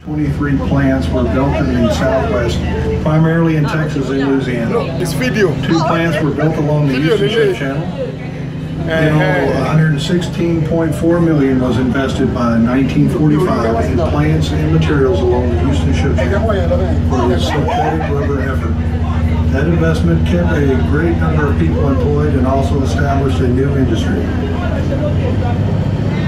23 plants were built in the Southwest, primarily in Texas and Louisiana. This video. 2 plants were built along the Houston Ship Channel. In all, $116.4 million was invested by 1945 in plants and materials along the Houston Ship Channel for the synthetic rubber effort. That investment kept a great number of people employed and also established a new industry.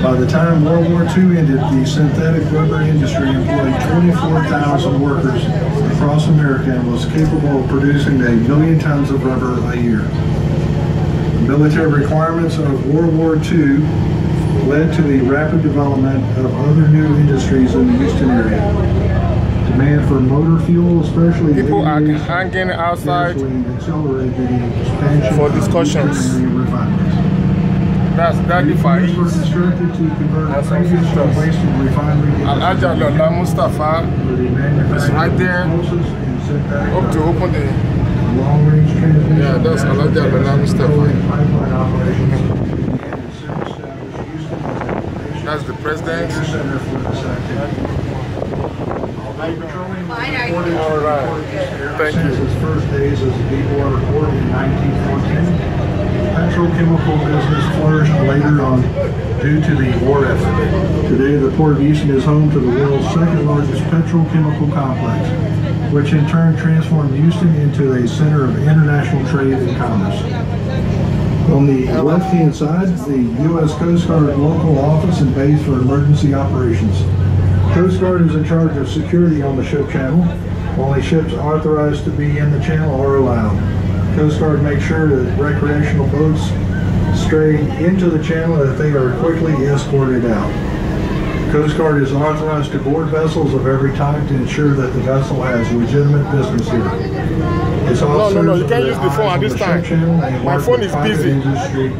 By the time World War II ended, the synthetic rubber industry employed 24,000 workers across America and was capable of producing 1 million tons of rubber a year. The military requirements of World War II led to the rapid development of other new industries in the Houston area. Demand for motor fuel, especially people are hanging outside for discussions. That's the fight. Al-Ajah Lola Mustafa is right there. Up to open the. Yeah, that's Al-Ajah Lola Mustafa. That's the president. All right. Thank you. His first days as a deepwater port in 1914. Petrochemical business flourished later on due to the war effort. Today, the Port of Houston is home to the world's second largest petrochemical complex, which in turn transformed Houston into a center of international trade and commerce. On the left-hand side, the U.S. Coast Guard local office and base for emergency operations. Coast Guard is in charge of security on the ship channel. Only ships authorized to be in the channel are allowed. Coast Guard makes sure that recreational boats stray into the channel and that they are quickly escorted out. Coast Guard is authorized to board vessels of every type to ensure that the vessel has legitimate business here. Its No, you can't use the phone at this time. My phone is busy. Industry,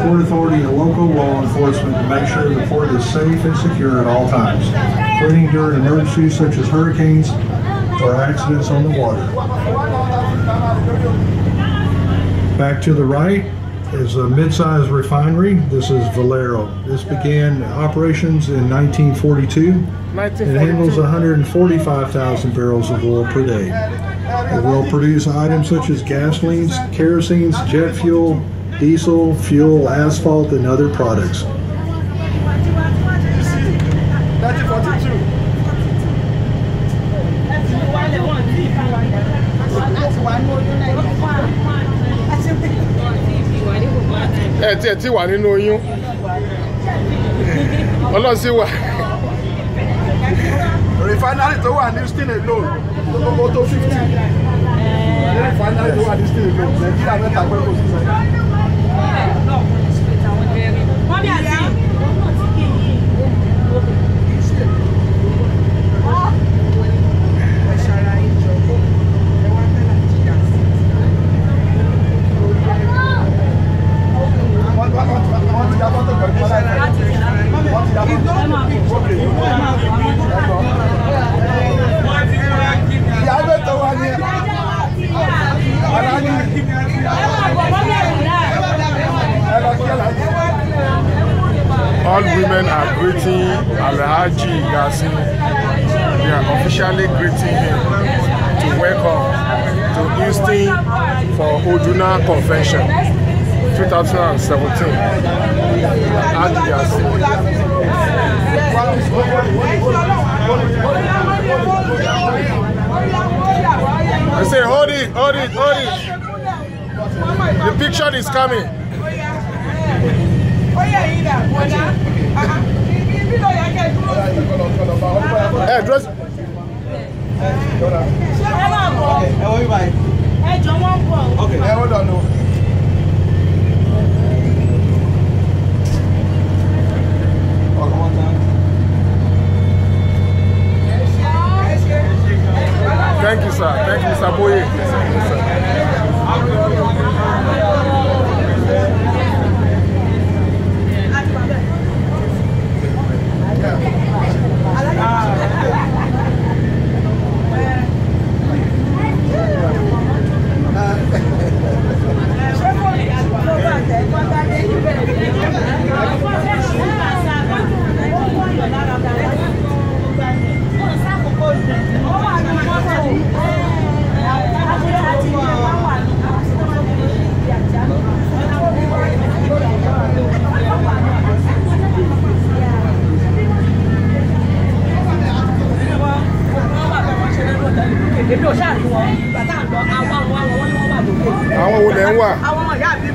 Port Authority and local law enforcement to make sure the port is safe and secure at all times, including during emergencies such as hurricanes or accidents on the water. Back to the right is a mid-sized refinery. This is Valero. This began operations in 1942. It handles 145,000 barrels of oil per day. It will produce items such as gasolines, kerosene, jet fuel, diesel, fuel, asphalt, and other products. Tí wà nínú oyún ọlọ́sí wà. Refinery tó wà ní Houston alone tó tó 50. Refinery tó wà ní Houston alone Nàìjíríà mẹ́ta pẹ́ kò sí sọ́yà. All women are greeting Alhaji Yasin. They are officially greeting him to welcome to Houston for ODUNA Convention 2017. Alhaji Yasin. I say, hold it, hold it, hold it. The picture is coming. Hey, dress. Okay, hold on. Thank you, sir. Thank you, Mr. Boye. Thank you, sir. ò ṣáà rí wọn bàtà ń lọ àwọn wọ́n ní wọ́n wà lókè. Àwọn wo lẹ́ ń wà? Àwọn ọmọ ìyá mi.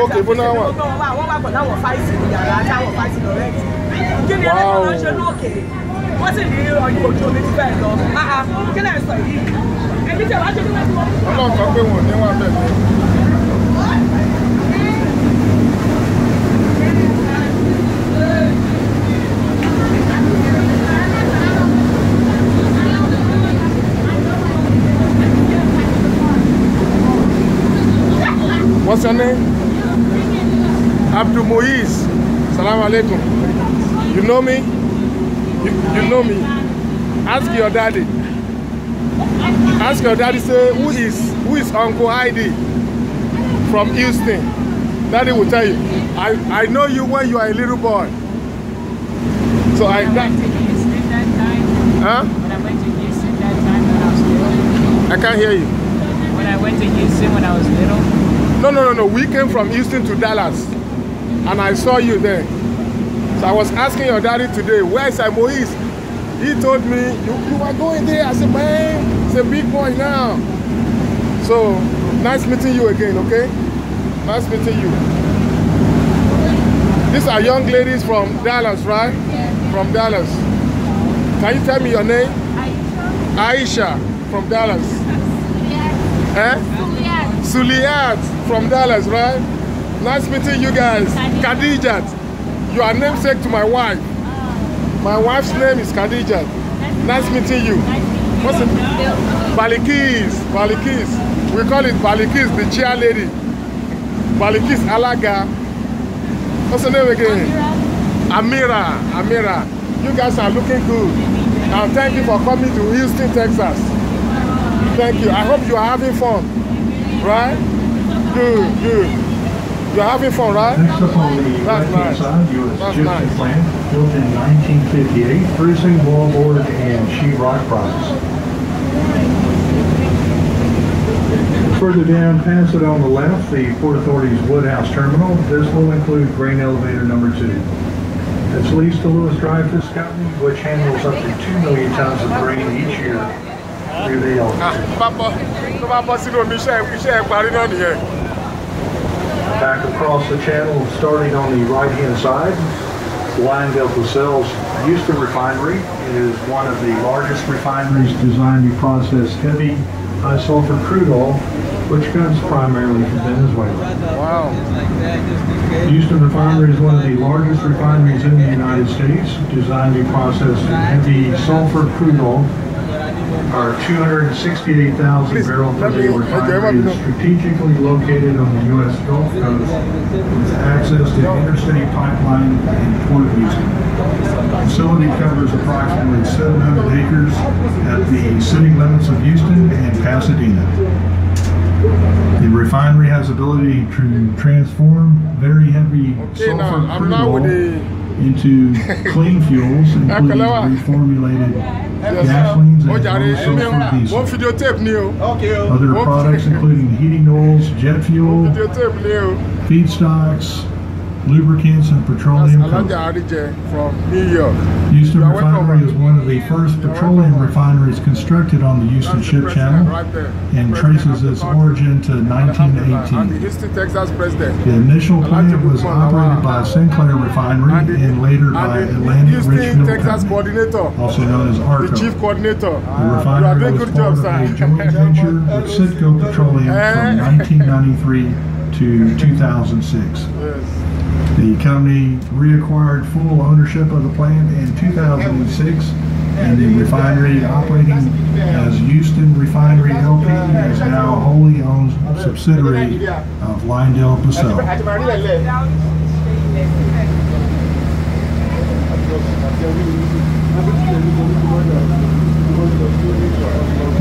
Ókè fún náà wà. Àwọn wà pọ̀ láwọn fáìsì yàrá táwọn fáìsì lọ rẹ̀. Kí ni ẹni tó ń ṣe lókè? Wọ́n sì ní ọjọ́ ojú omi ti fẹ́ lọ. Kí lẹ́ sọ yìí? Ẹbí tẹ̀ wá ṣe kí wọ́n ti wọ́n. Ọlọ́run sọ pé wọn ò ní wà bẹ́ẹ̀. What's your name? Abdul Moiz. Salam alaikum. You know me? You know me. Ask your daddy. Ask your daddy, say, who is Uncle Heidi from Houston? Daddy will tell you. I know you when you are a little boy. So I went to Houston that time. Huh? When I went to Houston that time when I was little. I can't hear you. When I went to Houston when I was little. No. We came from Houston to Dallas, and I saw you there. So I was asking your daddy today, where is Moise? He told me, you are going there. I said, man, it's a big boy now. So, nice meeting you again, okay? Nice meeting you. These are young ladies from Dallas, right? Yeah. From Dallas. Can you tell me your name? Aisha. Aisha, from Dallas. Yes. Suliyat from Dallas, right? Nice meeting you guys. Khadijat. You are namesake to my wife. My wife's name is Khadijat. Nice meeting you. What's it? Balikis. Balikis. We call it Balikis, the chair lady. Balikis Alaga. What's the name again? Amira. Amira. You guys are looking good. Now thank you for coming to Houston, Texas. Thank you. I hope you are having fun. Right? Good. You're having fun, right? Next up on the right-hand side, U.S. gypsum plant, built in 1958, producing wallboard and sheetrock products. Further down, past it on the left, the Port Authority's Woodhouse Terminal. This will include grain elevator number 2. It's leased to Lewis Dreyfus Company, which handles up to 2 million tons of grain each year through the elevator. Back across the channel, starting on the right-hand side, LyondellBasell's Houston refinery is one of the largest refineries designed to process heavy, high-sulfur crude oil, which comes primarily from Venezuela. Wow. Houston refinery is one of the largest refineries in the United States, designed to process heavy sulfur crude oil. Our 268,000 barrel per day refinery is strategically located on the U.S. Gulf Coast with access to interstate pipeline and Port of Houston. The facility covers approximately 700 acres at the city limits of Houston and Pasadena. The refinery has ability to transform very heavy sulfur crude oil into clean fuels, including reformulated gasolines and low-sulfur diesel. Other products including heating oils, jet fuel, feedstocks, lubricants, and petroleum coke. From New York. Houston Refinery is one of the first petroleum refineries constructed on the Houston Ship Channel and traces its origin to 1918. The initial plant was operated by Sinclair Refinery and later by Atlantic Richmond Company, also known as ARCO. The refinery was part of a joint venture with Citgo Petroleum from 1993 to 2006. The company reacquired full ownership of the plant in 2006, and the refinery operating as Houston Refinery LP is now a wholly owned subsidiary of LyondellBasell.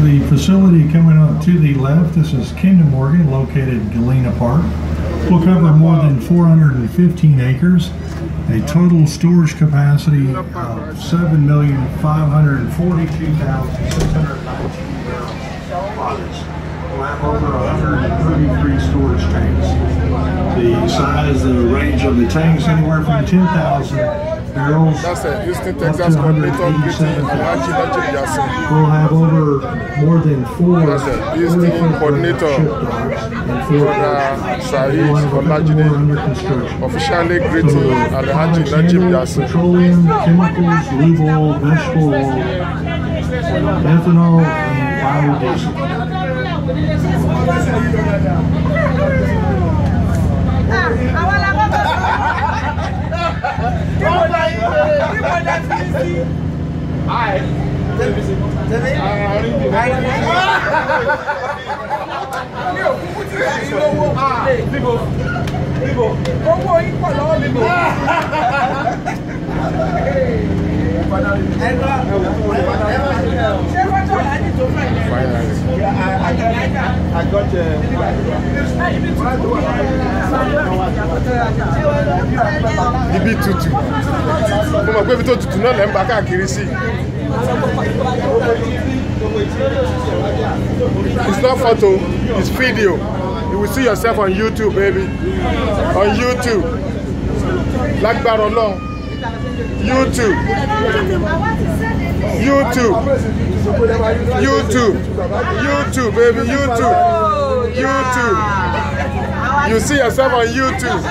The facility coming up to the left, this is Kinder Morgan, located in Galena Park. Will cover more than 415 acres, a total storage capacity of 7,542,619 barrels. We'll have over 133 storage tanks. The size, the range of the tanks, anywhere from 10,000 barrels. That's a Houston, Up Texas to coordinator greeting 187. Alhaji Najib Yassin. We'll have over more than 4 That's a Houston coordinator ship docks and 4 Sahid we'll have a couple more Olajide under construction. officially greeting Alhaji Najib Yassin. Petroleum, chemicals, lube oil, vegetable oil, ethanol, and biodiesel. I got Ibi tutu. Mo mọ̀ pé ibi tó tutù náà lẹ́ ń bá káàkiri sí. It's not photo, it's video. You will see yourself on YouTube, baby. On YouTube. Lágbára Ọlọ́run. YouTube. YouTube. YouTube. YouTube, baby. YouTube. YouTube. You see yourself on YouTube.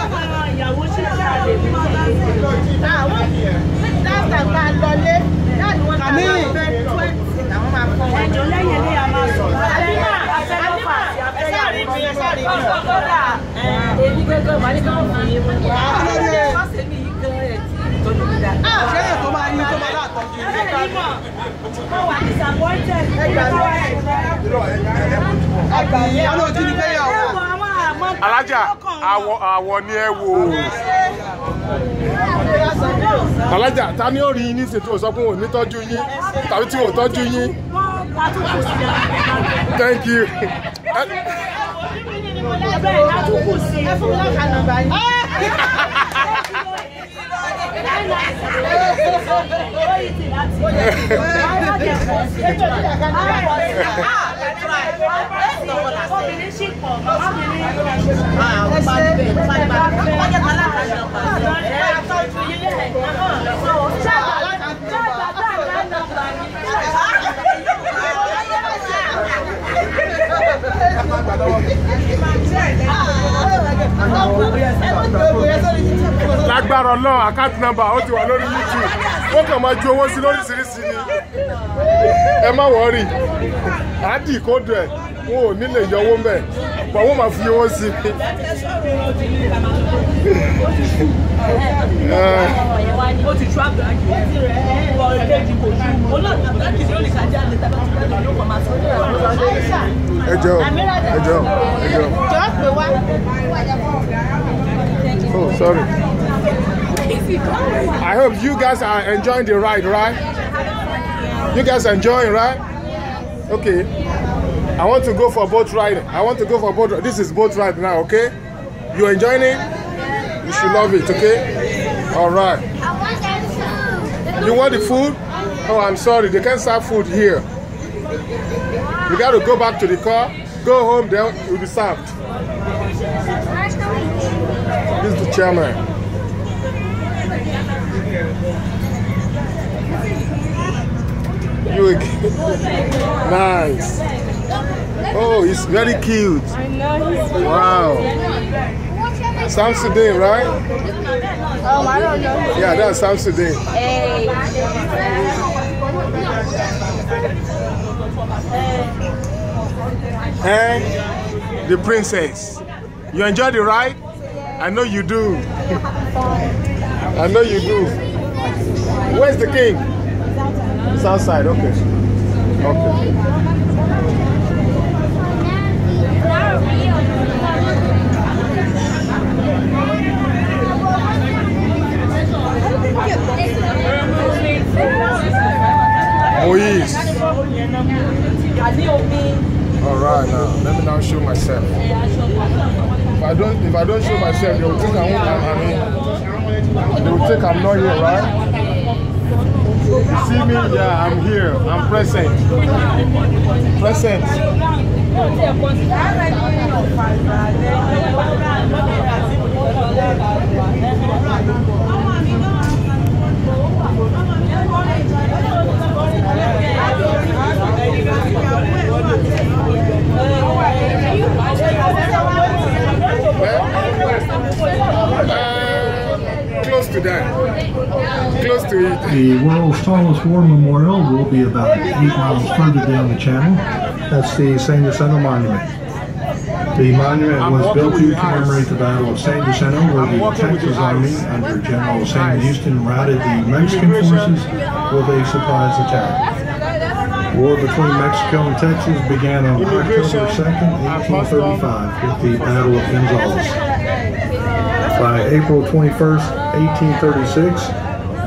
Alájà, àwọ̀ ni ẹ wò. Alájà, ta ni ó rí yín ní ṣètò sọ pé wọn ò ní tọ́jú yín tàbí tí wọn ò tọ́jú yín? Thank you. Lágbára Ọlọ́run, account number ó ti wà lórí YouTube. Ó kàn máa ju owó sí lóríṣiríṣi ni. Ẹ má wọ́ọ̀rì. Àádì kódù ẹ̀, wọn ò ní lè yọ owó mbẹ̀. Pọ̀ wọ́n máa fi owó sí. Oh, sorry. I hope you guys are enjoying the ride, right? You guys are enjoying, right? Okay. I want to go for boat ride. I want to go for boat. This is boat ride now, okay? You enjoying it? You should love it, okay? All right. You want the food? Oh, I'm sorry. They can't serve food here. You got to go back to the car. Go home, then you'll be served. This is the chairman. You again. Nice. Oh, he's very cute. I know he's cute. Wow. Samsudin, right? I don't know. Yeah, that's Samsudin. Hey. And the princess. You enjoy the ride? I know you do. I know you do. Where's the king? South side, okay. Okay. Moise. All right, now let me now show myself. If I don't show myself, they will think they will think I'm not here, right? You see me? Yeah, I'm here. I'm present. Present. The world's tallest war memorial will be about 8 miles further down the channel. That's the San Jacinto Monument. The monument was built to commemorate the Battle of San Jacinto, where the Texas Army under General Sam Houston routed the Mexican forces with a surprise attack. War between Mexico and Texas began on October 2nd, 1835 with the Battle of Gonzales. By April 21st, 1836,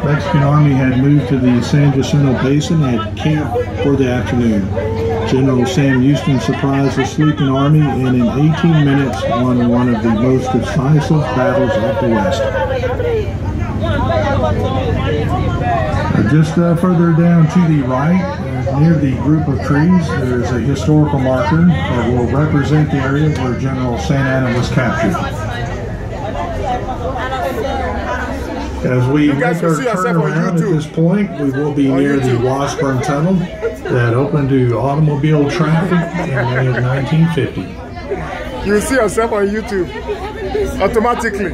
Mexican Army had moved to the San Jacinto Basin and had camped for the afternoon. General Sam Houston surprised the sleeping army and in 18 minutes won one of the most decisive battles of the West. Just further down to the right, near the group of trees, there is a historical marker that will represent the area where General Santa Anna was captured. As we make our turn around at this point, we will be near the Washburn Tunnel that opened to automobile traffic in May of 1950. You will see yourself on YouTube automatically.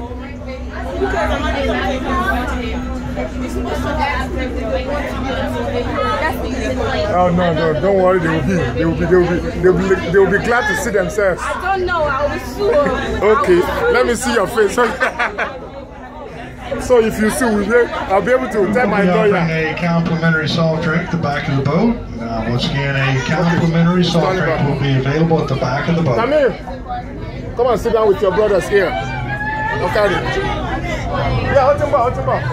Oh no, don't worry, they will be glad to see themselves. I don't know, I will sure. Okay, let me see your face. So if you see, I'll be able to tell my lawyer. We'll be offering a complimentary soft drink at the back of the boat. Once again, a complimentary soft drink will be available at the back of the boat. Come here. Come and sit down with your brothers here. Okay. Yeah, hold him back.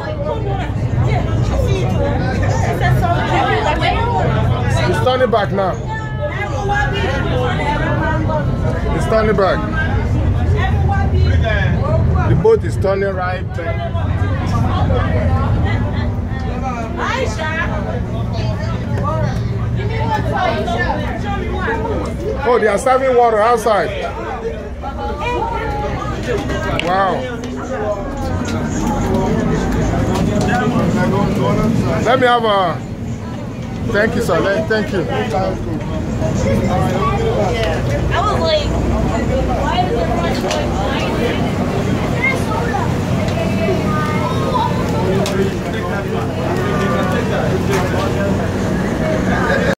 He's turning back now. He's turning back. The boat is turning right there. Oh, they are serving water outside. Wow. Let me have a... Thank you, sir. Thank you. I was like, why is everyone going